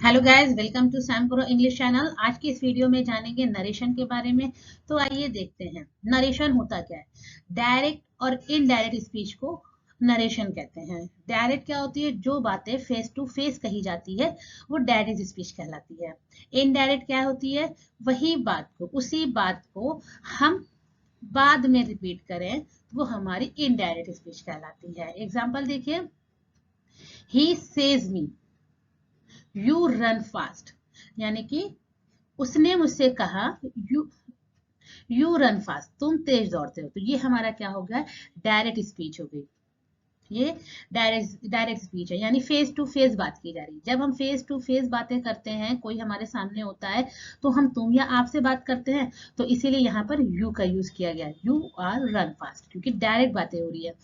Hello guys, welcome to Sam Pro English channel. आज की इस वीडियो में जानेंगे नरेशन के बारे में। तो आइए देखते हैं नरेशन होता क्या है। डायरेक्ट और इनडायरेक्ट स्पीच को नरेशन कहते हैं। डायरेक्ट क्या होती है, जो बातें फेस टू फेस कही जाती है वो डायरेक्ट स्पीच कहलाती है। इनडायरेक्ट क्या होती है, वही बात को, उसी बात को हम बाद में रिपीट करें तो वो हमारी इनडायरेक्ट स्पीच कहलाती है। एग्जाम्पल देखिए, he says me you run fast, यानी कि उसने मुझसे कहा यू यू रन फास्ट, तुम तेज दौड़ते हो। तो ये हमारा क्या हो गया, डायरेक्ट स्पीच हो गई। ये डायरेक्ट स्पीच है, यानी फेस टू फेस बात की जा रही है। जब हम फेस टू फेस बातें करते हैं, कोई हमारे सामने होता है तो हम तुम या आप से बात करते हैं, तो इसीलिए यहाँ पर यू का यूज किया गया, यू आर रन फास्ट, क्योंकि डायरेक्ट बातें हो रही है।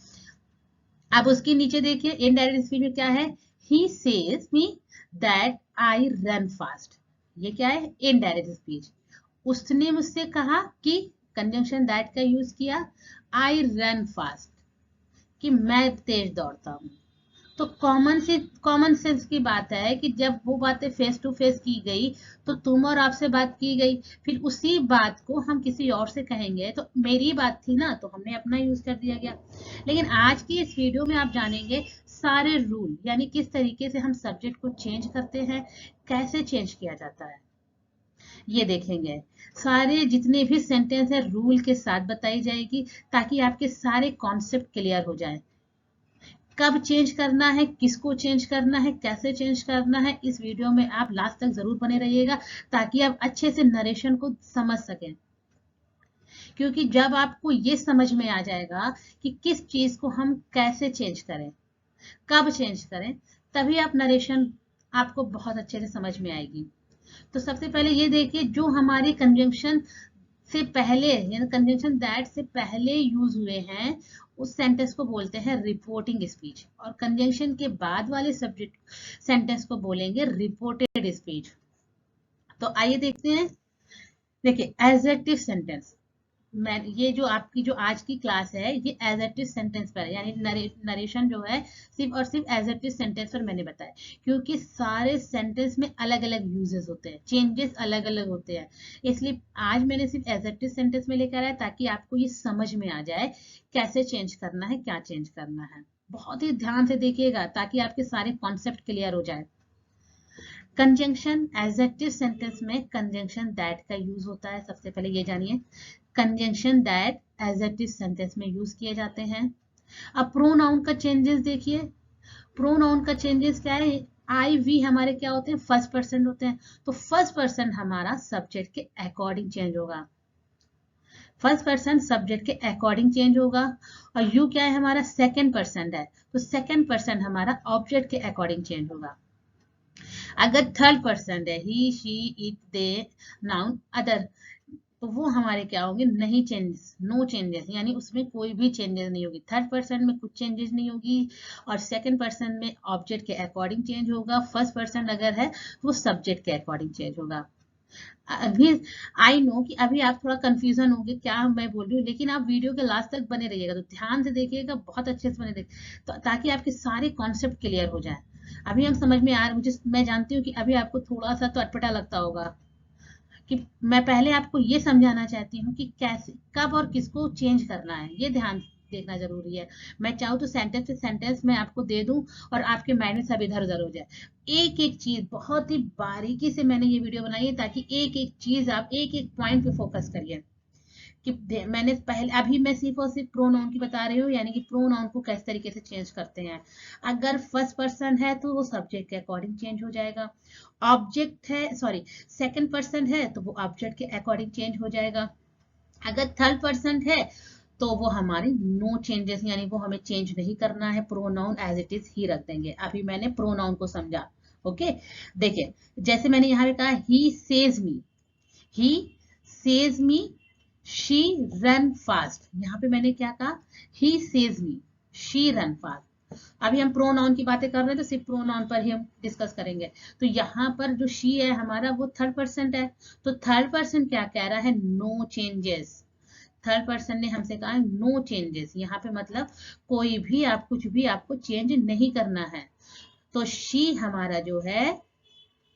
अब उसके नीचे देखिए, इनडायरेक्ट स्पीच में क्या है, he says me that I run fast. ये क्या है, इनडायरेक्ट स्पीच। उसने मुझसे कहा कि, कंजंक्शन दैट का यूज किया, आई रन फास्ट, कि मैं तेज दौड़ता हूँ। तो कॉमन सेंस की बात है कि जब वो बातें फेस टू फेस की गई तो तुम और आपसे बात की गई, फिर उसी बात को हम किसी और से कहेंगे तो मेरी बात थी ना, तो हमने अपना यूज कर दिया गया। लेकिन आज की इस वीडियो में आप जानेंगे सारे रूल, यानी किस तरीके से हम सब्जेक्ट को चेंज करते हैं, कैसे चेंज किया जाता है, ये देखेंगे। सारे जितने भी सेंटेंस है रूल के साथ बताई जाएगी, ताकि आपके सारे कॉन्सेप्ट क्लियर हो जाए। कब चेंज करना है, किसको चेंज करना है, कैसे चेंज करना है, इस वीडियो में आप लास्ट तक जरूर बने रहिएगा, ताकि आप अच्छे से नरेशन को समझ सकें। क्योंकि जब आपको ये समझ में आ जाएगा कि किस चीज को हम कैसे चेंज करें, कब चेंज करें, तभी आप नरेशन आपको बहुत अच्छे से समझ में आएगी। तो सबसे पहले ये देखिए, जो हमारी कंजंक्शन से पहले, यानी कंजंक्शन दैट से पहले यूज हुए हैं, उस सेंटेंस को बोलते हैं रिपोर्टिंग स्पीच, और कंजंक्शन के बाद वाले सब्जेक्ट सेंटेंस को बोलेंगे रिपोर्टेड स्पीच। तो आइए देखते हैं। देखिए, एडजेक्टिव सेंटेंस, मैं ये जो आपकी जो आज की क्लास है ये एडजेक्टिव सेंटेंस पर है, यानी नरेशन जो है सिर्फ और सिर्फ एडजेक्टिव सेंटेंस पर मैंने बताया, क्योंकि सारे सेंटेंस में अलग अलग यूजेस होते हैं, चेंजेस अलग अलग होते हैं। इसलिए आज मैंने सिर्फ एडजेक्टिव सेंटेंस में लेकर आया, ताकि आपको ये समझ में आ जाए कैसे चेंज करना है, क्या चेंज करना है। बहुत ही ध्यान से देखिएगा ताकि आपके सारे कॉन्सेप्ट क्लियर हो जाए। कंजंक्शन, एडजेक्टिव सेंटेंस में कंजंक्शन दैट का यूज होता है। सबसे पहले ये जानिए, कंजंक्शन दैट एडजेक्टिव सेंटेंस में यूज किए जाते हैं। अब प्रोनाउन का चेंजेस देखिए, प्रोनाउन का चेंजेस क्या है, आई वी हमारे क्या होते हैं, फर्स्ट पर्सन होते हैं, तो फर्स्ट पर्सन हमारा सब्जेक्ट के अकॉर्डिंग चेंज होगा, फर्स्ट पर्सन सब्जेक्ट के अकॉर्डिंग चेंज होगा। और यू क्या है, हमारा सेकंड पर्सन है, तो सेकंड पर्सन हमारा ऑब्जेक्ट के अकॉर्डिंग चेंज होगा। अगर थर्ड पर्सन है, he she it they, noun other, तो वो हमारे क्या होंगे, नहीं चेंजेस, नो चेंजेस, यानी उसमें कोई भी चेंजेस नहीं होगी। थर्ड पर्सन में कुछ चेंजेस नहीं होगी, और सेकंड पर्सन में ऑब्जेक्ट के अकॉर्डिंग चेंज होगा। फर्स्ट पर्सन अगर है तो वो सब्जेक्ट के अकॉर्डिंग चेंज होगा। अभी आई नो कि अभी आप थोड़ा कंफ्यूजन होंगे क्या मैं बोल रही हूँ, लेकिन आप वीडियो के लास्ट तक बने रहिएगा, तो ध्यान से देखिएगा, बहुत अच्छे से बने रहिएगा, तो ताकि आपके सारे कॉन्सेप्ट क्लियर हो जाए। अभी हम समझ में आ रहे, मुझे मैं जानती हूँ कि अभी आपको थोड़ा सा तो अटपटा लगता होगा, कि मैं पहले आपको ये समझाना चाहती हूँ कि कैसे, कब और किसको चेंज करना है, ये ध्यान देखना जरूरी है। मैं चाहूँ तो सेंटेंस से सेंटेंस मैं आपको दे दूं और आपके माइंड में सब इधर उधर हो जाए। एक एक चीज बहुत ही बारीकी से मैंने ये वीडियो बनाई है, ताकि एक एक चीज आप एक एक पॉइंट पे फोकस करिए। कि मैंने पहले, अभी मैं सिर्फ और सिर्फ प्रोनाउन की बता रही हूँ, यानी कि प्रोनाउन को किस तरीके से चेंज करते हैं। अगर फर्स्ट पर्सन है तो वो सब्जेक्ट के अकॉर्डिंग चेंज हो जाएगा। ऑब्जेक्ट है, सॉरी, सेकंड पर्सन है तो वो ऑब्जेक्ट के अकॉर्डिंग चेंज हो जाएगा। अगर थर्ड पर्सन है तो वो हमारी नो चेंजेस, यानी वो हमें चेंज नहीं करना है, प्रोनाउन एज इट इज ही रख देंगे। अभी मैंने प्रोनाउन को समझा, ओके। देखिए, जैसे मैंने यहाँ पे कहा, he says me, he says me she run fast, यहाँ पे मैंने क्या कहा, he says me she run fast. अभी हम प्रोनाउन की बातें कर रहे हैं, तो सिर्फ प्रोनाउन पर ही हम डिस्कस करेंगे। तो यहाँ पर जो शी है हमारा, वो थर्ड पर्सन है, तो थर्ड पर्सन क्या कह रहा है, नो चेंजेस। थर्ड पर्सन ने हमसे कहा नो चेंजेस, यहाँ पे मतलब कोई भी आप कुछ भी आपको चेंज नहीं करना है। तो शी हमारा जो है,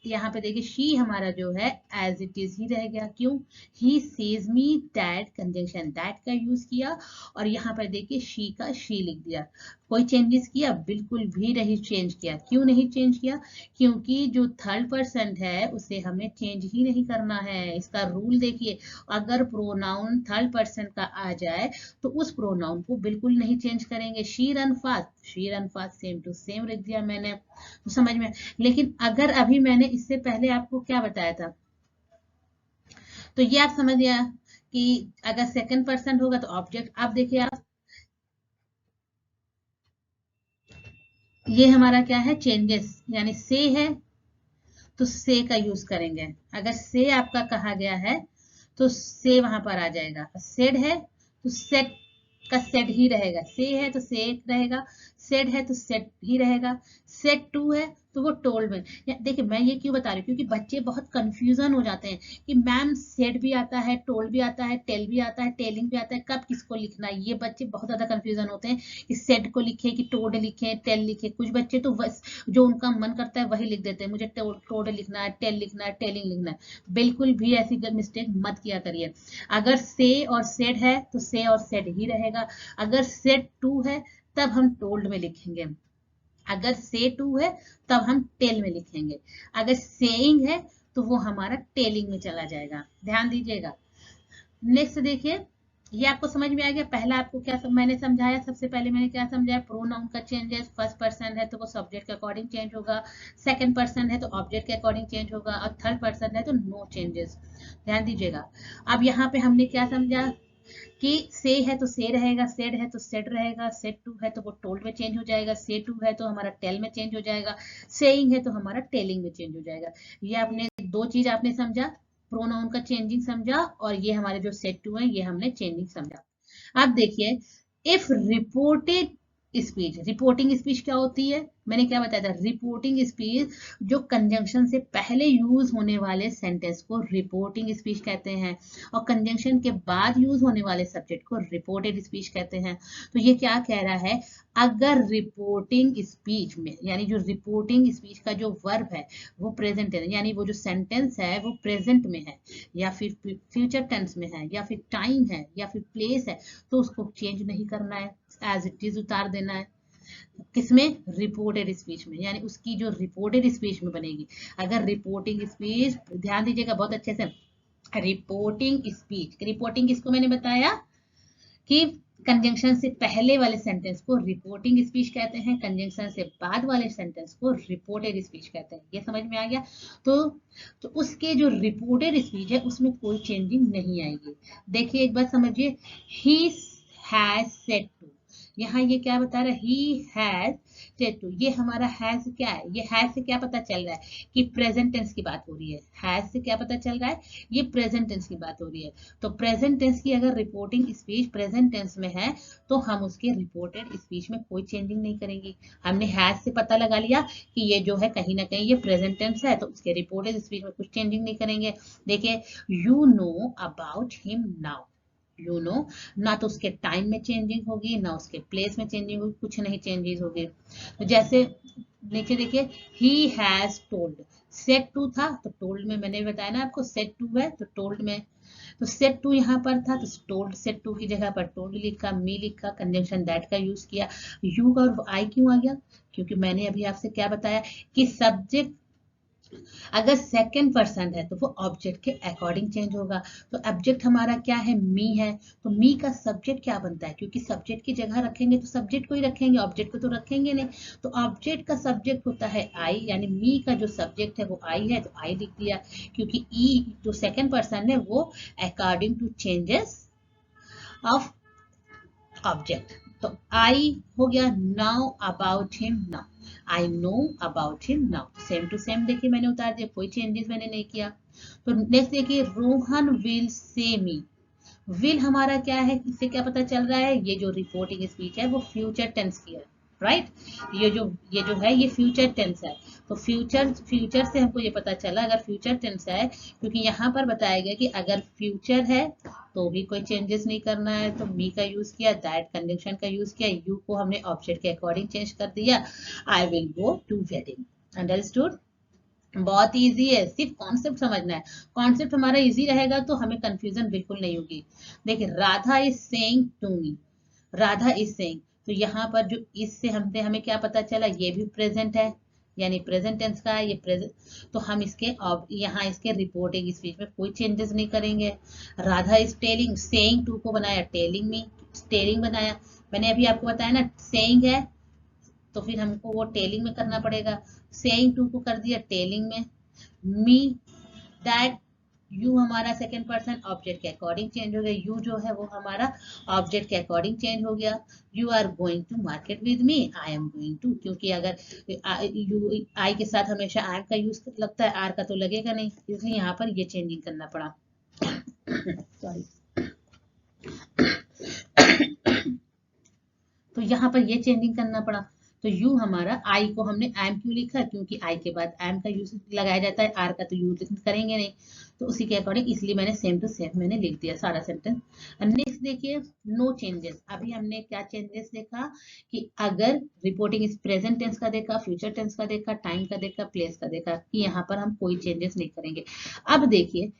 यहाँ पे देखिए शी हमारा जो है एज इट इज ही रह गया। क्यों? He says me that, conjunction that का यूज किया, और यहाँ पर देखिए शी का शी लिख दिया। कोई चेंजेस किया? बिल्कुल भी नहीं चेंज किया। क्यों नहीं चेंज किया? क्योंकि जो थर्ड पर्सन है उसे हमें चेंज ही नहीं करना है। इसका रूल देखिए, अगर प्रोनाउन थर्ड पर्सन का आ जाए तो उस प्रोनाउन को बिल्कुल नहीं चेंज करेंगे। She run fast, she run fast, same to same लिख दिया मैंने, तो समझ में। लेकिन अगर अभी मैंने इससे पहले आपको क्या बताया था, तो ये आप समझ गया कि अगर सेकंड पर्सन होगा तो ऑब्जेक्ट। अब देखिए आप, ये हमारा क्या है? चेंजेस, यानी से है तो से का यूज करेंगे। अगर से आपका कहा गया है तो से वहां पर आ जाएगा। सेड है तो सेट का सेट ही रहेगा। से है तो सेट रहेगा, सेड है तो सेट ही रहेगा, सेट टू है तो वो टोल्ड में। देखिए मैं ये क्यों बता रही हूँ, क्योंकि बच्चे बहुत कंफ्यूजन हो जाते हैं कि मैम सेड भी आता है, टोल्ड भी आता है, टेल भी आता है, टेलिंग भी आता है, कब किसको लिखना है। ये बच्चे बहुत ज्यादा कंफ्यूजन होते हैं कि सेड को लिखे कि टोल्ड लिखे, टेल लिखे। कुछ बच्चे तो बस जो उनका मन करता है वही लिख देते हैं, मुझे टोल्ड लिखना है, टेल लिखना है, टेलिंग लिखना है। बिल्कुल भी ऐसी मिस्टेक मत किया करिए। अगर से और सेड है तो से और सेड ही रहेगा। अगर सेड टू है तब हम टोल्ड में लिखेंगे, अगर से टू है तब हम टेल में लिखेंगे, अगर सेइंग है तो वो हमारा टेलिंग में चला जाएगा। ध्यान दीजिएगा। नेक्स्ट देखिए, ये आपको समझ में आ गया। पहला आपको क्या मैंने समझाया, सबसे पहले मैंने क्या समझाया, प्रोनाउन का चेंजेस। फर्स्ट पर्सन है तो वो सब्जेक्ट के अकॉर्डिंग चेंज होगा, सेकंड पर्सन है तो ऑब्जेक्ट के अकॉर्डिंग चेंज होगा, और थर्ड पर्सन है तो नो चेंजेस। ध्यान दीजिएगा। अब यहाँ पे हमने क्या समझा कि से है तो से रहेगा, सेड है तो सेड रहेगा, सेड टू है तो वो टोल्ड में चेंज हो जाएगा, से टू है तो हमारा टेल में चेंज हो जाएगा, सेइंग है तो हमारा टेलिंग में चेंज हो जाएगा। ये आपने दो चीज आपने समझा, प्रोनाउन का चेंजिंग समझा, और ये हमारे जो सेड टू है ये हमने चेंजिंग समझा। अब देखिए, if reported speech, reporting speech क्या होती है? मैंने क्या बताया था, रिपोर्टिंग स्पीच जो कंजंक्शन से पहले यूज होने वाले सेंटेंस को रिपोर्टिंग स्पीच कहते हैं, और कंजंक्शन के बाद यूज होने वाले सब्जेक्ट को रिपोर्टेड स्पीच कहते हैं। तो ये क्या कह रहा है, अगर रिपोर्टिंग स्पीच में, यानी जो रिपोर्टिंग स्पीच का जो वर्ब है वो प्रेजेंट है, यानी वो जो सेंटेंस है वो प्रेजेंट में है, या फिर फ्यूचर टेंस में है, या फिर टाइम है, या फिर प्लेस है, तो उसको चेंज नहीं करना है, एज इट इज उतार देना है। किसमें? रिपोर्टेड स्पीच में, यानी उसकी जो रिपोर्टेड स्पीच में बनेगी। अगर रिपोर्टिंग स्पीच, ध्यान दीजिएगा बहुत अच्छे से, रिपोर्टिंग स्पीच, रिपोर्टिंग किसको मैंने बताया कि कंजंक्शन से पहले वाले सेंटेंस को रिपोर्टिंग स्पीच कहते हैं, कंजंक्शन से बाद वाले सेंटेंस को रिपोर्टेड स्पीच कहते हैं। ये समझ में आ गया। तो उसके जो रिपोर्टेड स्पीच है उसमें कोई चेंजिंग नहीं आएगी। देखिए एक बात समझिए, ही हैज सेड टू, यहाँ ये क्या बता रहा है, ही हैज सेड टू। ये हमारा हैज क्या है, ये हैज से क्या पता चल रहा है कि प्रेजेंट टेंस की बात हो रही है। हैज से क्या पता चल रहा है, ये प्रेजेंट टेंस की बात हो रही है। तो प्रेजेंट टेंस की अगर रिपोर्टिंग स्पीच प्रेजेंट टेंस में है तो हम उसके रिपोर्टेड स्पीच में कोई चेंजिंग नहीं करेंगे। हमने हैज से पता लगा लिया कि ये जो है कहीं ना कहीं ये प्रेजेंट टेंस है, तो उसके रिपोर्टेड स्पीच में कुछ चेंजिंग नहीं करेंगे। देखिए, you know about him now, you know, ना तो उसके टाइम में चेंजिंग होगी, ना उसके प्लेस में चेंजिंग होगी, कुछ नहीं चेंजेस होगी। तो जैसे नीचे देखिए, he has told, said to था तो टोल्ड में, मैंने बताया ना आपको सेट टू है तो टोल्ड में, तो सेट टू यहाँ पर था तो टोल्ड, सेट टू की जगह पर टोल्ड लिखा, मी लिखा, कंजंक्शन दैट का यूज किया। यू और आई क्यों आ गया? क्योंकि मैंने अभी आपसे क्या बताया कि सब्जेक्ट अगर सेकंड पर्सन है तो वो ऑब्जेक्ट के अकॉर्डिंग चेंज होगा। तो ऑब्जेक्ट हमारा क्या है, मी है, तो मी का सब्जेक्ट क्या बनता है, क्योंकि सब्जेक्ट की जगह रखेंगे तो सब्जेक्ट को ही रखेंगे, ऑब्जेक्ट को तो रखेंगे नहीं। तो ऑब्जेक्ट का सब्जेक्ट होता है आई, यानी मी का जो सब्जेक्ट है वो आई है, तो आई लिख दिया। क्योंकि ई जो सेकंड पर्सन है वो according to changes of object. तो आई हो गया, now about him now, I know about him now, same to same देखिए मैंने उतार दिया, कोई चेंजेस मैंने नहीं किया। तो नेक्स्ट देखिए, Rohan will say me, will हमारा क्या है, इससे क्या पता चल रहा है, ये जो रिपोर्टिंग स्पीच है वो फ्यूचर टेंस की है, राइट। ये जो है ये फ्यूचर टेंस है। तो फ्यूचर से हमको ये पता चला अगर फ्यूचर टेंस है, क्योंकि यहाँ पर बताया गया कि अगर फ्यूचर है तो भी कोई चेंजेस नहीं करना है, तो मी का यूज किया, दैट कंजंक्शन का यूज किया, यू को हमने ऑब्जेक्ट के अकॉर्डिंग चेंज कर दिया, I will go to wedding. Understood? बहुत इजी है, सिर्फ कॉन्सेप्ट समझना है। कॉन्सेप्ट हमारा इजी रहेगा तो हमें कंफ्यूजन बिल्कुल नहीं होगी। देखिए, Radha is saying to me, Radha is saying, तो यहाँ पर जो इससे हमसे हमें क्या पता चला, ये भी प्रेजेंट है, यानी प्रेजेंट टेंस का है ये प्रेजेंट। तो हम इसके यहाँ इसके रिपोर्टिंग स्पीच में कोई चेंजेस नहीं करेंगे। Radha is telling, saying to को बनाया टेलिंग मी, टेलिंग बनाया। मैंने अभी आपको बताया ना, सेइंग है तो फिर हमको वो टेलिंग में करना पड़ेगा। सेइंग टू को कर दिया टेलिंग में। मी, दैट, यू हमारा सेकंड पर्सन ऑब्जेक्ट के अकॉर्डिंग चेंज हो गया, यू जो है वो हमारा ऑब्जेक्ट के अकॉर्डिंग चेंज हो गया। You are going to market with me, I am going to, क्योंकि अगर यू आई के साथ हमेशा आई एम का यूज लगता है, आर का तो लगेगा नहीं, इसलिए यहाँ पर ये चेंजिंग करना पड़ा। सॉरी। तो यहाँ पर ये चेंजिंग करना पड़ा। तो यू हमारा, आई को हमने एम क्यों लिखा, क्योंकि आई के बाद एम का यूज लगाया जाता है, आर का तो यूज करेंगे नहीं, तो उसी के अकॉर्डिंग इसलिए मैंने सेम टू सेम मैंने लिख दिया सारा सेंटेंस। नेक्स्ट देखिए, नो चेंजेस। अभी हमने क्या चेंजेस देखा कि अगर रिपोर्टिंग इस प्रेजेंट टेंस का देखा, फ्यूचर टेंस का देखा, टाइम का देखा, प्लेस का देखा, कि यहाँ पर हम कोई चेंजेस नहीं करेंगे। अब देखिए,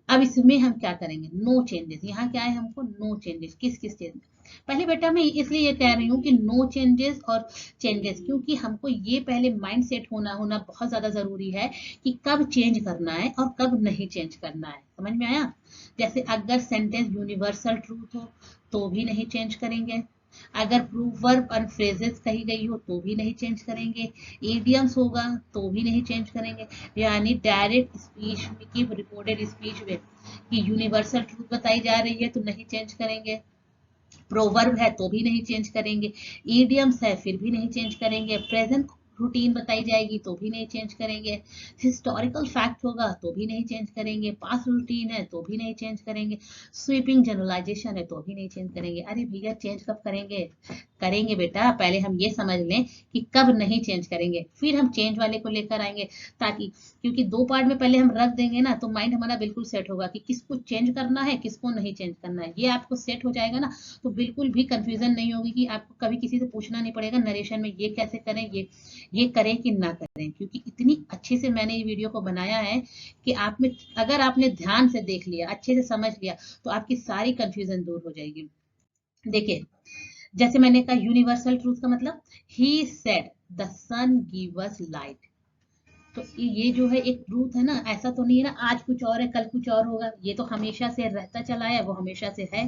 अब इसमें हम क्या करेंगे, नो चेंजेस। यहाँ क्या है, हमको नो चेंजेस, किस किस चीज में। पहले बेटा मैं इसलिए ये कह रही हूँ कि नो चेंजेस और चेंजेस, क्योंकि हमको ये पहले माइंड सेट होना होना बहुत ज्यादा जरूरी है कि कब चेंज करना है और कब नहीं चेंज करना है। समझ में आया? जैसे अगर सेंटेंस यूनिवर्सल ट्रूथ हो तो भी नहीं चेंज करेंगे, अगर प्रूफ वर्ब और फ्रेजेस कही गई हो तो भी नहीं चेंज करेंगे, इडियम्स होगा तो भी नहीं चेंज करेंगे। यानी डायरेक्ट स्पीच की रिपोर्टेड स्पीच में कि यूनिवर्सल ट्रूथ बताई जा रही है तो नहीं चेंज करेंगे, प्रोवर्ब है तो भी नहीं चेंज करेंगे, ईडियम्स है फिर भी नहीं चेंज करेंगे, प्रेजेंट रूटीन बताई जाएगी तो भी नहीं चेंज करेंगे, हिस्टोरिकल फैक्ट होगा तो भी नहीं चेंज करेंगे, पास्ट रूटीन है तो भी नहीं चेंज करेंगे, स्वीपिंग जनरलाइजेशन है तो भी नहीं चेंज करेंगे। अरे भैया, चेंज कब करेंगे? करेंगे बेटा, पहले हम ये समझ लें कि कब नहीं चेंज करेंगे, फिर हम चेंज वाले को लेकर आएंगे। ताकि, क्योंकि दो पार्ट में पहले हम रख देंगे ना तो माइंड हमारा बिल्कुल सेट होगा कि किसको चेंज करना है किसको नहीं चेंज करना है। ये आपको सेट हो जाएगा ना तो बिल्कुल भी कंफ्यूजन नहीं होगी, कि आपको कभी किसी से पूछना नहीं पड़ेगा नरेशन में ये कैसे करें, ये करें कि ना करें, क्योंकि इतनी अच्छे से मैंने ये वीडियो को बनाया है कि आप में, अगर आपने ध्यान से देख लिया, अच्छे से समझ लिया, तो आपकी सारी कंफ्यूजन दूर हो जाएगी। देखिए, जैसे मैंने कहा यूनिवर्सल ट्रूथ का मतलब, he said the sun give us light. तो ये जो है एक ट्रूथ है ना, ऐसा तो नहीं है ना आज कुछ और है कल कुछ और होगा, ये तो हमेशा से रहता चला है, वो हमेशा से है।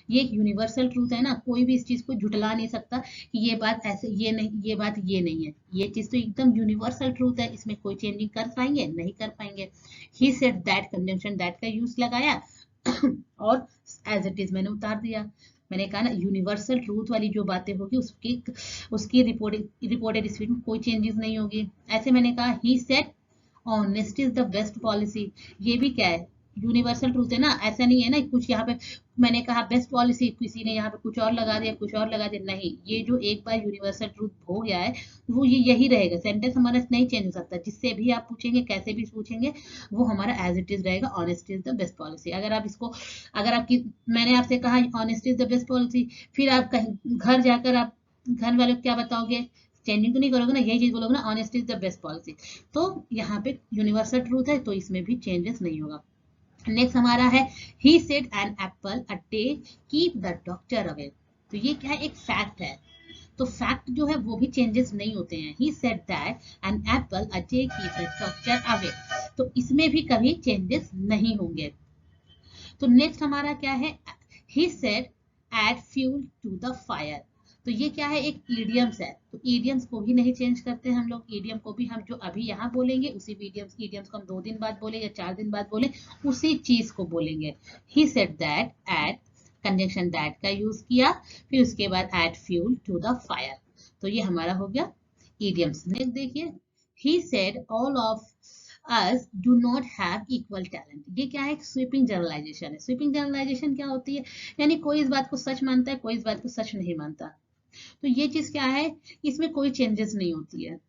ये एक यूनिवर्सल ट्रूथ है ना, कोई भी इस चीज को झुटला नहीं सकता कि ये बात ऐसे, ये नहीं, ये बात ये नहीं है, ये चीज तो एकदम यूनिवर्सल ट्रूथ है, इसमें कोई चेंजिंग कर पाएंगे नहीं कर पाएंगे। ही सेड दैट, कंजंक्शन दैट का यूज लगाया और एज इट इज मैंने उतार दिया। मैंने कहा ना, यूनिवर्सल ट्रूथ वाली जो बातें होगी उसकी उसकी रिपोर्टेड स्पीड में कोई चेंजेस नहीं होगी। ऐसे मैंने कहा, he said honesty is the best policy, ये भी क्या है, यूनिवर्सल ट्रूथ है ना, ऐसा नहीं है ना कुछ यहाँ पे मैंने कहा बेस्ट पॉलिसी, किसी ने यहाँ पे कुछ और लगा दिया, कुछ और लगा दिया, नहीं, ये जो एक बार यूनिवर्सल ट्रूथ हो गया है वो ये यही रहेगा, सेंटेंस हमारा नहीं चेंज हो सकता, जिससे भी आप पूछेंगे कैसे भी पूछेंगे वो हमारा एज इट इज रहेगा, honesty is the best policy. अगर आप इसको, अगर आपकी, मैंने आपसे कहा honesty is the best policy, फिर आप कहीं घर जाकर आप घर वालों को क्या बताओगे, चेंजिंग तो नहीं करोगे ना, यही चीज बोलोगे ना, honesty is the best policy. तो यहाँ पे यूनिवर्सल ट्रूथ है तो इसमें भी चेंजेस नहीं होगा। नेक्स्ट हमारा है, he said N apple a day keep the doctor away. तो ये क्या है, एक फैक्ट है, तो फैक्ट जो है वो भी चेंजेस नहीं होते हैं। He said that an apple a day keep the doctor away, तो इसमें भी कभी चेंजेस नहीं होंगे। तो नेक्स्ट हमारा क्या है, he said add fuel to the fire. तो ये क्या है, एक ईडियम्स है, तो ईडियम्स को भी नहीं चेंज करते हम लोग, ईडियम को भी हम जो अभी यहाँ बोलेंगे उसी ईडियम्स को हम 2 दिन बाद बोले या 4 दिन बाद बोले, उसी चीज को बोलेंगे। He said that, add, conjunction that का यूज किया, फिर उसके बाद add fuel to the fire, तो ये हमारा हो गया ईडियम्स। नेक्स्ट देखिए, he said all of us do not have equal talent। ये क्या है, स्वीपिंग जनरलाइजेशन है। स्वीपिंग जनरलाइजेशन क्या होती है, यानी कोई इस बात को सच मानता है, कोई इस बात को सच नहीं मानता। तो ये चीज क्या है, इसमें कोई चेंजेस नहीं होती है।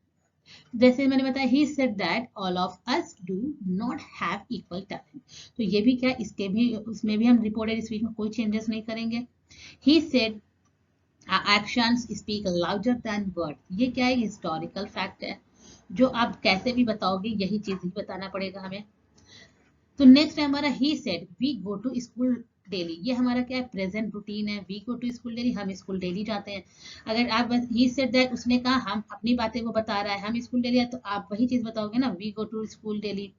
जैसे मैंने बताया, ही said that all of us do not have equal talent, तो ये भी क्या, इसके भी, उसमें भी हम रिपोर्टेड स्पीच में कोई चेंजेस नहीं करेंगे। He said actions speak louder than word, ये क्या है, हिस्टोरिकल फैक्ट है। जो आप कैसे भी बताओगे यही चीज ही बताना पड़ेगा हमें। तो नेक्स्ट है हमारा he said we go to school daily. ये हमारा क्या है, प्रेजेंट रूटीन है। We go to school daily, हम स्कूल डेली जाते हैं। अगर आप बस ही सेड दैट, उसने कहा, हम अपनी बातें वो बता रहा है, हम स्कूल डेली, तो आप वही चीज बताओगे ना, we go to school daily.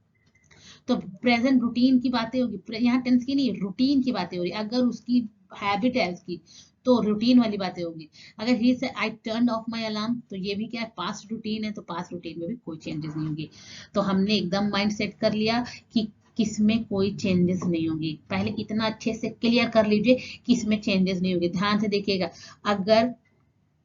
तो प्रेजेंट रूटीन की बातें होगी, यहाँ टेंस की नहीं, रूटीन की बातें हो रही। अगर उसकी हैबिट है उसकी, तो रूटीन वाली बातें होगी। अगर ही से I turn of my alarm, तो ये भी क्या है, पास्ट रूटीन है, तो पास्ट रूटीन में भी कोई चेंजेस नहीं होगी। तो हमने एकदम माइंड सेट कर लिया कि किसमें कोई चेंजेस नहीं होगी। पहले इतना अच्छे से क्लियर कर लीजिए कि इसमें चेंजेस नहीं होगी। ध्यान से देखिएगा, अगर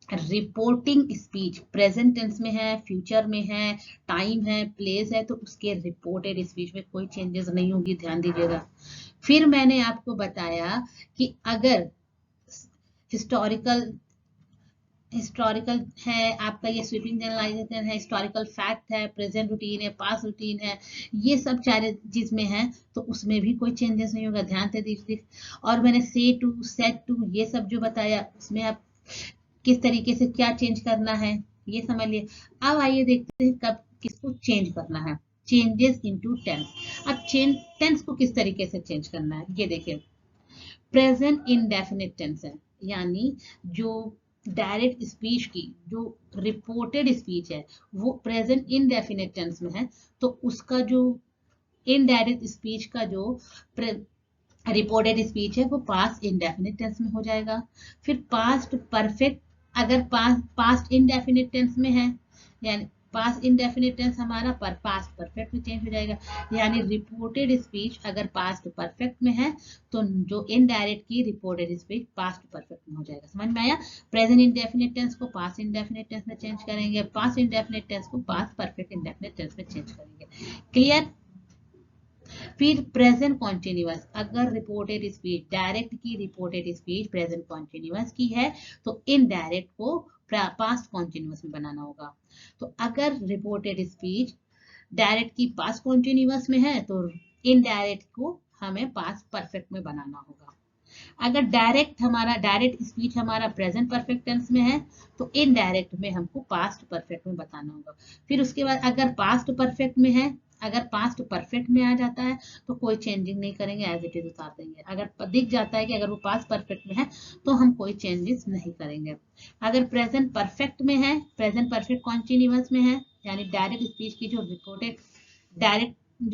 रिपोर्टिंग स्पीच प्रेजेंट टेंस में है, फ्यूचर में है, टाइम है, प्लेस है, तो उसके रिपोर्टेड स्पीच में कोई चेंजेस नहीं होगी। ध्यान दीजिएगा। फिर मैंने आपको बताया कि अगर हिस्टोरिकल हिस्टोरिकल है आपका, ये स्वीपिंग जनरलाइजेशन है, हिस्टोरिकल फैक्ट है, प्रेजेंट रूटीन है, पास्ट रूटीन है, ये सब चारे चीज में है, तो उसमें भी कोई चेंजेस नहीं होगा। ध्यान से दीजिए। और मैंने से टू, सेट टू, ये सब जो बताया, उसमें आप किस तरीके से क्या चेंज करना है ये समझ लिए। अब आइए देखते हैं कब किसको चेंज करना है। Changes into tense. अब टेंस को किस तरीके से चेंज करना है, ये देखिए। प्रेजेंट इंडेफिनिट टेंस है, यानी जो डायरेक्ट स्पीच की जो रिपोर्टेड स्पीच है वो प्रेजेंट इंडेफिनिट टेंस में है, तो उसका जो इनडायरेक्ट स्पीच का जो रिपोर्टेड स्पीच है वो पास्ट इंडेफिनिट टेंस में हो जाएगा। फिर पास्ट परफेक्ट, अगर पास्ट इंडेफिनिट टेंस में है, यानी पास्ट इंडेफिनिट टेंस हमारा पर पास्ट परफेक्ट में चेंज हो जाएगा। यानी रिपोर्टेड स्पीच अगर पास्ट परफेक्ट में है, तो जो इनडायरेक्ट की रिपोर्टेड स्पीच पास्ट परफेक्ट में हो जाएगा। समझ में आया। प्रेजेंट इंडेफिनिट टेंस को पास्ट इंडेफिनिट टेंस में चेंज करेंगे, पास्ट इंडेफिनिट टेंस को पास्ट परफेक्ट इंडेफिनिट टेंस में चेंज करेंगे। क्लियर। फिर प्रेजेंट कॉन्टिन्यूअस, अगर रिपोर्टेड स्पीच डायरेक्ट की रिपोर्टेड स्पीच प्रेजेंट कॉन्टिन्यूअस की है, तो इनडायरेक्ट को पास्ट कॉन्टिन्यूअस में बनाना होगा। तो अगर रिपोर्टेड स्पीच डायरेक्ट की पास्ट कॉन्टिन्यूअस में है, तो इनडायरेक्ट को हमें पास्ट परफेक्ट में बनाना होगा। अगर डायरेक्ट स्पीच हमारा प्रेजेंट परफेक्ट टेंस में है, तो इनडायरेक्ट में हमको पास्ट परफेक्ट में बताना होगा। फिर उसके बाद अगर पास्ट परफेक्ट में है, अगर पास्ट परफेक्ट में आ जाता है, तो कोई चेंजिंग नहीं करेंगे, एज इट इज उतार देंगे। अगर दिख जाता है कि अगर वो पास्ट परफेक्ट में है, तो हम कोई चेंजेस नहीं करेंगे। अगर प्रेजेंट परफेक्ट में है, प्रेजेंट परफेक्ट कॉन्टिन्यूअस में है, यानी डायरेक्ट स्पीच की जो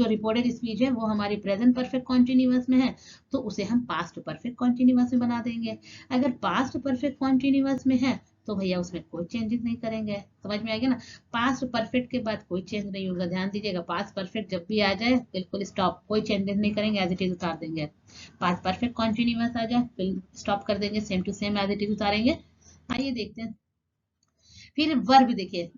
रिपोर्टेड स्पीच है वो हमारी प्रेजेंट परफेक्ट कॉन्टिन्यूअस में है, तो उसे हम पास्ट परफेक्ट कॉन्टिन्यूअस में बना देंगे। अगर पास्ट परफेक्ट कॉन्टिन्यूअस में है, तो भैया उसमें कोई चेंजेस नहीं करेंगे। समझ में आ गया ना। पास्ट परफेक्ट के बाद कोई चेंज नहीं होगा। ध्यान दीजिएगा, पास्ट परफेक्ट जब भी आ जाए बिल्कुल स्टॉप, कोई चेंजेस नहीं करेंगे, एज इट इज उतार देंगे। पास्ट परफेक्ट कॉन्टिन्यूअस आ जाए फिर स्टॉप कर देंगे, same to same as it is उतारेंगे। आइए देखते हैं। फिर वर्ब देखिए,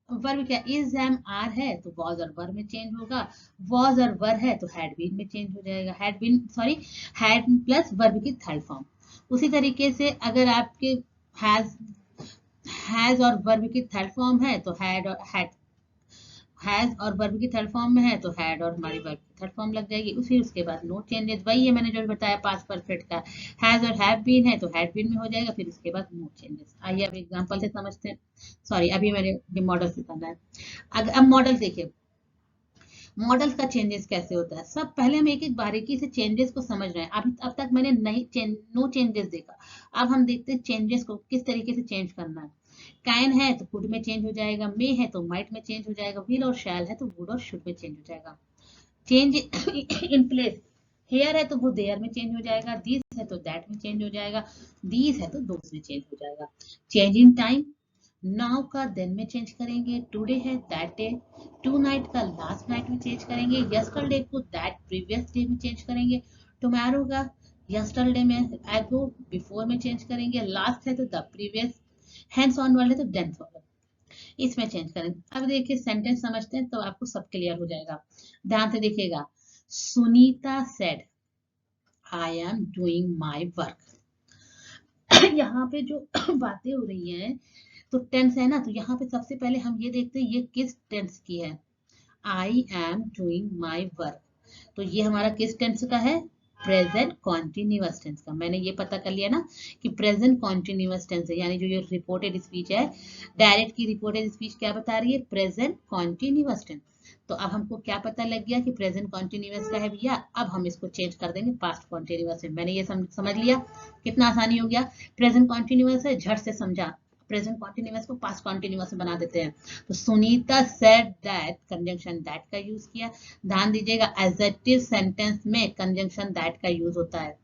वर्ब क्या, इज एम आर है तो वॉज और वर में चेंज होगा, वॉज और वर है तो हैड बीन में चेंज हो जाएगा, हैड प्लस वर्ब की थर्ड फॉर्म। उसी तरीके से अगर आपके हैज और वर्ब की थर्ड फॉर्म है, तो हैज और वर्ब की थर्ड फॉर्म में है, तो हैड और हमारी वर्ब की थर्ड फॉर्म लग जाएगी। फिर उसके बाद नो चेंजेस, वही है मैंने जो बताया पास्ट परफेक्ट का। हैज और हैव बीन है तो हैड बीन में हो जाएगा, फिर उसके बाद नो चेंजेस। आइए अब एग्जांपल से समझते हैं। सॉरी, अभी मेरे मॉडल से करना है। अब मॉडल देखिए, मॉडल्स का चेंजेस कैसे होता है। सब पहले हम एक एक बारीकी से चेंजेस को समझ रहे हैं। अब तक मैंने नो चेंजेस देखा। अब हम देखते हैं चेंजेस को किस तरीके से चेंज करना है। कैन है तो कुड में चेंज हो जाएगा, मे है तो माइट में चेंज हो जाएगा, विल और शैल है तो वुड और शुड में चेंज हो जाएगा। चेंज इन प्लेस, हेयर है तो वो देयर में चेंज हो जाएगा, दिस है तो दैट में चेंज हो जाएगा, दीज है तो दोस में चेंज हो जाएगा। चेंज इन टाइम, नाउ का देन में चेंज करेंगे, टुडे है दैट डे, टू नाइट का लास्ट नाइट में चेंज करेंगे, यस्टरडे को दैट प्रीवियस डे में चेंज करेंगे, टुमारो का यस्टरडे में, एगो बिफोर में चेंज करेंगे, लास्ट है तो द प्रीवियस, हैंड्स ऑन वाले तो देन फॉरवर्ड, इसमें चेंज करेंगे। अब देखिए सेंटेंस समझते हैं तो आपको सब क्लियर हो जाएगा। ध्यान से देखिएगा। Sunita said I am doing my work. यहाँ पे जो बातें हो रही हैं, तो टेंस है ना, तो यहाँ पे सबसे पहले हम ये देखते हैं ये किस टेंस की है। I am doing my work, तो ये हमारा किस टेंस का है, प्रेजेंट कॉन्टिन्यूअस टेंस का। मैंने ये पता कर लिया ना कि प्रेजेंट कॉन्टिन्यूअस टेंस है, यानी जो ये रिपोर्टेड स्पीच है, डायरेक्ट की रिपोर्टेड स्पीच क्या बता रही है, प्रेजेंट कॉन्टिन्यूअस टेंस। तो अब हमको क्या पता लग गया कि प्रेजेंट कॉन्टिन्यूअस का है भैया, अब हम इसको चेंज कर देंगे पास्ट कॉन्टिन्यूअस में। मैंने ये समझ लिया, कितना आसानी हो गया। प्रेजेंट कॉन्टिन्यूअस है, झट से समझा, प्रेजेंट कॉन्टिन्यूअस को पास्ट कॉन्टिन्यूअस में बना देते हैं। तो Sunita said that, conjunction that का यूज किया। ध्यान दीजिएगा, एडजेक्टिव सेंटेंस में कंजंक्शन दैट का यूज होता है,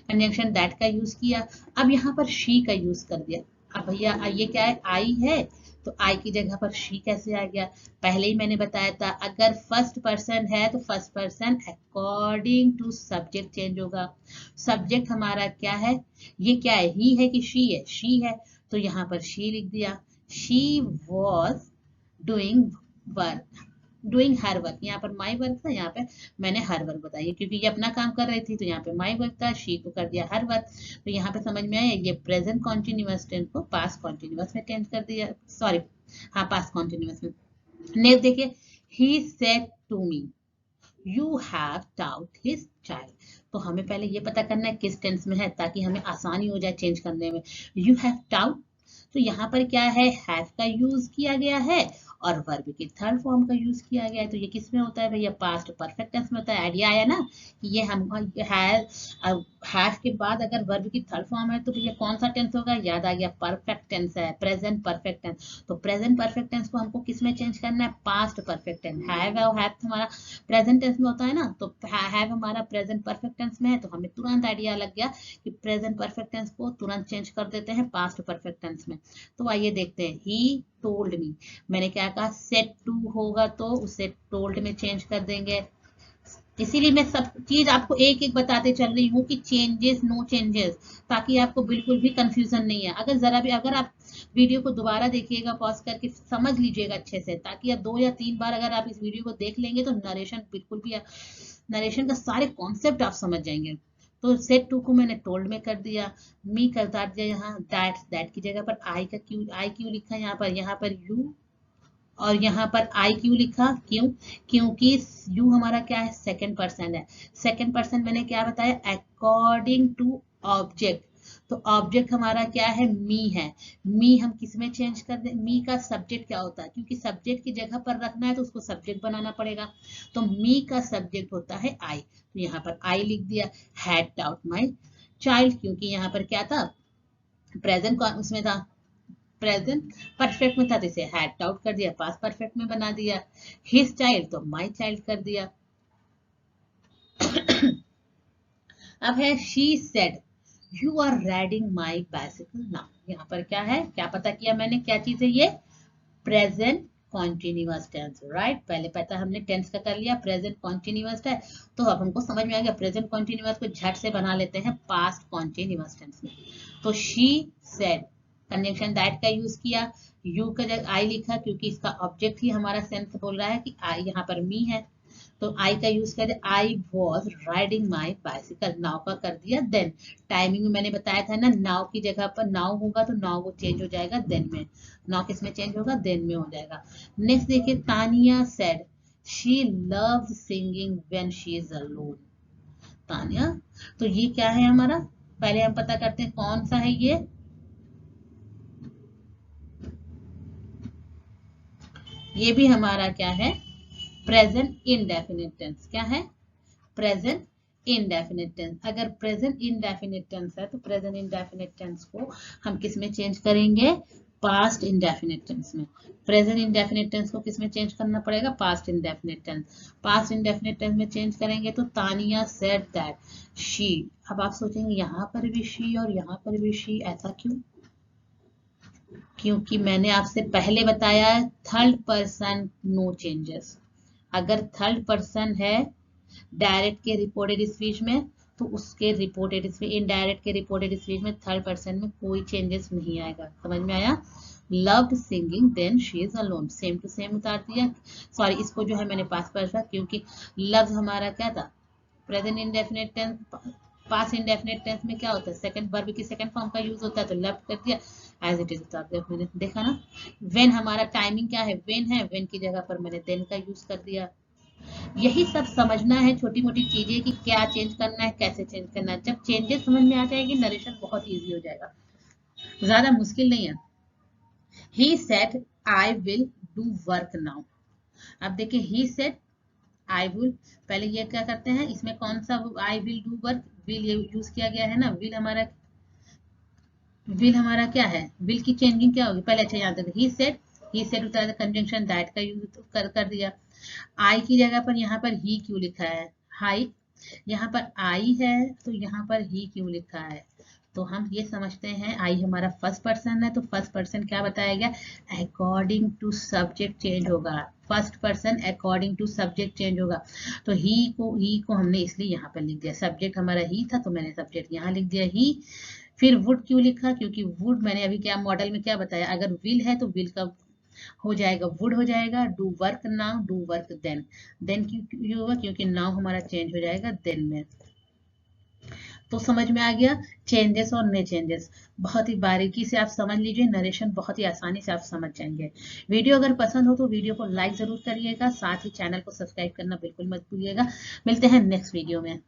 कंजंक्शन दैट का यूज किया। अब यहाँ पर शी का यूज कर दिया। अब भैया ये क्या है, आई है, तो आई की जगह पर शी कैसे आ गया? पहले ही मैंने बताया था, अगर फर्स्ट पर्सन है तो first person according to subject change होगा। सब्जेक्ट हमारा क्या है, ये क्या है, ही है कि शी है? शी है, तो यहाँ पर शी लिख दिया। She was doing work, doing her work, यहाँ पर माई वर्क था, यहाँ पे मैंने हर वर्क बताई क्योंकि ये अपना काम कर रही थी, तो यहाँ पे माई वर्क था, शी को कर दिया हर वर्क। तो यहाँ पे समझ में आया, ये प्रेजेंट कॉन्टिन्यूअस टेंस को पास्ट कॉन्टिन्यूअस में चेंज कर दिया, सॉरी हाँ पास्ट कॉन्टिन्यूअस में। नेक्स्ट देखिए, he said to me you have taught his child. तो हमें पहले ये पता करना है किस टेंस में है, ताकि हमें आसानी हो जाए चेंज करने में। यू हैव टाउट, तो यहाँ पर क्या है, हैव का यूज किया गया है और वर्ब की थर्ड फॉर्म का यूज किया गया है। तो ये किस में होता है भैया, पास्ट परफेक्ट टेंस में होता है। आइडिया आया ना कि ये हम हैव के बाद अगर वर्ब की थर्ड फॉर्म है तो भैया कौन सा टेंस होगा, याद आ गया, परफेक्ट टेंस है, प्रेजेंट परफेक्ट टेंस। तो प्रेजेंट परफेक्ट टेंस को हमको किस में चेंज करना है, पास्ट परफेक्ट टेंस। हैव हमारा प्रेजेंट टेंस में होता है ना, तो हैव हमारा प्रेजेंट परफेक्ट टेंस में है, तो हमें तुरंत आइडिया लग गया कि प्रेजेंट परफेक्ट टेंस को तुरंत चेंज कर देते हैं पास्ट परफेक्ट टेंस में। तो आइए देखते हैं, ही टोल्ड मी, मैंने क्या कहा, सेड टू होगा तो उसे टोल्ड में चेंज कर देंगे। इसीलिए मैं सब चीज आपको एक एक बताते चल रही हूँ कि चेंजेस नो चेंजेस, ताकि आपको बिल्कुल भी कंफ्यूजन नहीं है। अगर जरा भी अगर आप वीडियो को दोबारा देखिएगा पॉज करके, समझ लीजिएगा अच्छे से, ताकि आप 2 या 3 बार अगर आप इस वीडियो को देख लेंगे तो नरेशन बिल्कुल भी, नरेशन का सारे कॉन्सेप्ट आप समझ जाएंगे। तो सेट टू को मैंने टोल्ड में कर दिया, मी कर दिया यहाँ, दैट की जगह पर आई क्यों लिखा यहाँ पर यू, और यहाँ पर आई क्यों लिखा, क्यों, क्योंकि यू हमारा क्या है, सेकंड पर्सन है। सेकंड पर्सन मैंने क्या बताया, अकॉर्डिंग टू ऑब्जेक्ट, तो ऑब्जेक्ट हमारा क्या है, मी है। मी हम किस में चेंज कर दे, मी का सब्जेक्ट क्या होता है, क्योंकि सब्जेक्ट की जगह पर रखना है तो उसको सब्जेक्ट बनाना पड़ेगा, तो मी का सब्जेक्ट होता है आई, तो यहाँ पर आई लिख दिया। हैड टाउट माई चाइल्ड, क्योंकि यहाँ पर क्या था, प्रेजेंट उसमें था, प्रेजेंट परफेक्ट में था, तो इसे हैड टाउट कर दिया, पास्ट परफेक्ट में बना दिया। हिज चाइल्ड तो माई चाइल्ड कर दिया। अब है she said you are riding my bicycle now, यहाँ पर क्या है, क्या पता किया मैंने, क्या चीज है ये, प्रेजेंट कॉन्टिन्यूअस टेंस, राइट। पहले पता हमने टेंस का कर लिया, प्रेजेंट कॉन्टिन्यूअस है, तो अब हमको समझ में आ गया प्रेजेंट कॉन्टिन्यूअस को झट से बना लेते हैं पास्ट कॉन्टिन्यूअस टेंस में। तो शी सेड, कंजंक्शन दैट का यूज किया, यू का जगह आई लिखा, क्योंकि इसका ऑब्जेक्ट ही हमारा सेंस बोल रहा है कि आई, यहाँ पर मी है, तो आई का यूज कर दिया। I was riding my bicycle, now का कर दिया देन। टाइमिंग में मैंने बताया था ना, नाउ की जगह पर नाउ होगा तो नाउ वो चेंज हो जाएगा देन में, नाउ किस में चेंज होगा, देन में हो जाएगा। नेक्स्ट देखिए, Tania said she loves singing when she is alone. Tania, तो ये क्या है हमारा, पहले हम पता करते हैं कौन सा है ये भी हमारा क्या है, प्रेजेंट इनडेफिनिट टेंस। क्या है, प्रेजेंट इनडेफिनिट टेंस। अगर प्रेजेंट इनडेफिनिट टेंस है तो प्रेजेंट इनडेफिनिट टेंस को हम किस में चेंज करेंगे, पास्ट इनडेफिनिट टेंस में। प्रेजेंट इनडेफिनिट टेंस को किस में चेंज करना पड़ेगा, past indefinite tense. Past indefinite tense में चेंज करेंगे तो तानिया सेड दैट शी। अब आप सोचेंगे यहाँ पर भी शी और यहाँ पर भी शी, ऐसा क्यों, क्योंकि मैंने आपसे पहले बताया थर्ड पर्सन नो चेंजेस। अगर थर्ड पर्सन है डायरेक्ट के रिपोर्टेड स्पीच में, तो उसके रिपोर्टेड स्पीच, इनडायरेक्ट के रिपोर्टेड स्पीच में थर्ड पर्सन में कोई चेंजेस नहीं आएगा। समझ में आया, loved singing then she is alone, same to same उतार दिया। सॉरी, इसको जो है मैंने पास पर रखा, क्योंकि लव्स हमारा क्या था, प्रेजेंट इंडेफिनिट टेंस। पास इंडेफिनिट टेंस में क्या होता है, सेकंड वर्ब की सेकंड फॉर्म का यूज होता है, तो लेफ्ट कर दिया, एज इट इज उतार दिया। मैंने देखा ना, व्हेन हमारा टाइमिंग क्या है, व्हेन है, व्हेन की जगह पर मैंने देन का यूज कर दिया। यही सब समझना है, छोटी मोटी चीजें कि क्या चेंज करना है, कैसे चेंज करना है। जब चेंजेस समझ में आ जाएगी, नरेशन बहुत इजी हो जाएगा, ज्यादा मुश्किल नहीं है। He said I will do work now. अब देखिए, ही सेड आई विल, पहले ये क्या करते हैं, इसमें कौन सा I will do work, will ये यूज किया गया है ना। विल हमारा क्या है, विल की चेंजिंग क्या होगी, पहले अच्छा याद रखिए। ही सेड उतारा था, कंजंक्शन दैट का यूज कर दिया। आई की जगह पर यहाँ पर ही क्यों लिखा है, हाई, यहाँ पर आई है तो यहाँ पर ही क्यों लिखा है। तो हम ये समझते हैं आई हमारा फर्स्ट पर्सन है, तो फर्स्ट पर्सन क्या बताया गया, अकॉर्डिंग टू सब्जेक्ट चेंज होगा। First person according to subject change होगा। तो ही को हमने इसलिए यहाँ पर लिख दिया, सब्जेक्ट हमारा ही था तो मैंने सब्जेक्ट यहाँ लिख दिया ही। फिर वुड क्यों लिखा, क्योंकि वुड मैंने अभी क्या मॉडल में क्या बताया, अगर विल है तो विल का हो जाएगा वुड हो जाएगा। Do work now, do work then, then क्यों होगा, क्योंकि नाउ हमारा चेंज हो जाएगा देन में। तो समझ में आ गया चेंजेस और नए चेंजेस, बहुत ही बारीकी से आप समझ लीजिए, नरेशन बहुत ही आसानी से आप समझ जाएंगे। वीडियो अगर पसंद हो तो वीडियो को लाइक जरूर करिएगा, साथ ही चैनल को सब्सक्राइब करना बिल्कुल मत भूलिएगा। मिलते हैं नेक्स्ट वीडियो में।